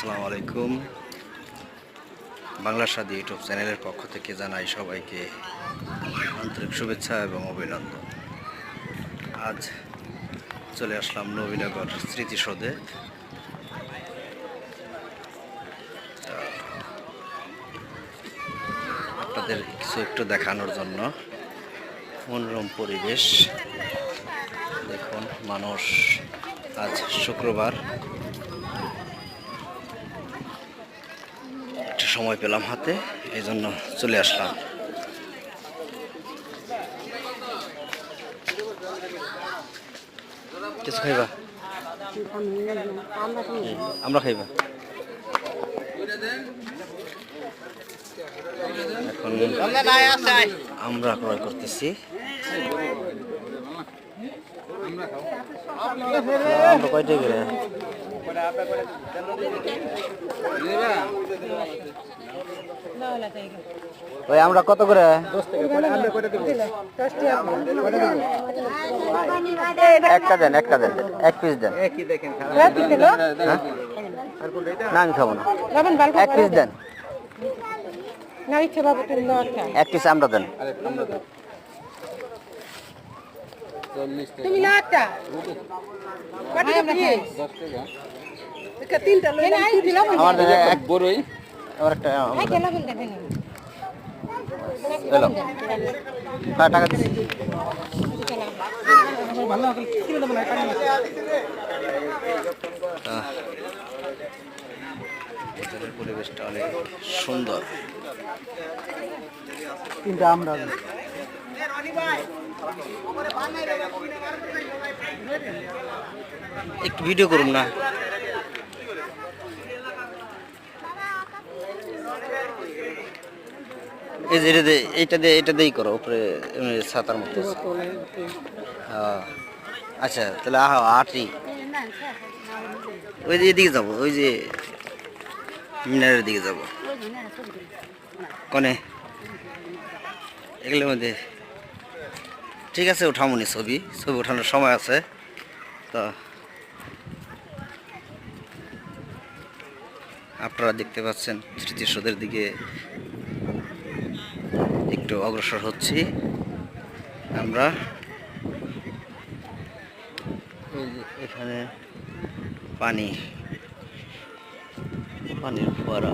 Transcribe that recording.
আসসালামু আলাইকুম। বাংলা স্বাদী ইউটিউব চ্যানেলের পক্ষ থেকে জানাই সবাইকে আন্তরিক শুভেচ্ছা এবং অভিনন্দন। আজ চলে আসলাম নবীনগর স্মৃতিসৌধে। আপনাদের কিছু একটু দেখানোর জন্য মনোরম পরিবেশ দেখুন। মানুষ, আজ শুক্রবার, একটু সময় পেলাম হাতে, এই জন্য চলে আসলাম। কিছু খাইবা? আমরা খাইবা। এখন আমরা ক্রয় করতেছি। আমরা কয়টা করে ভাই, আমরা কত করে? একটা দেন, একটা দেন, এক পিস দেন। না, আমি খাবো না, এক পিস দেন। এক পিস আমরা দেন। আমার এক বড়ই, আমার একটা টাকা দিচ্ছি। পরিবেশটা অনেক সুন্দর। আমরা একটু ভিডিও করুন না। এই যে এইটা দিয়েই করো, উপরে ছাতার মতো। আচ্ছা, তাহলে আটি ওই যে এদিকে যাবো, ওই যে মিনারের দিকে যাবো। কনে এগুলোর মধ্যে ঠিক আছে, উঠামনি ছবি ওঠানোর সময় আছে তো। আপনারা দেখতে পাচ্ছেন স্মৃতিসৌধের দিকে একটু অগ্রসর হচ্ছি আমরা। এখানে পানির ফোয়ারা।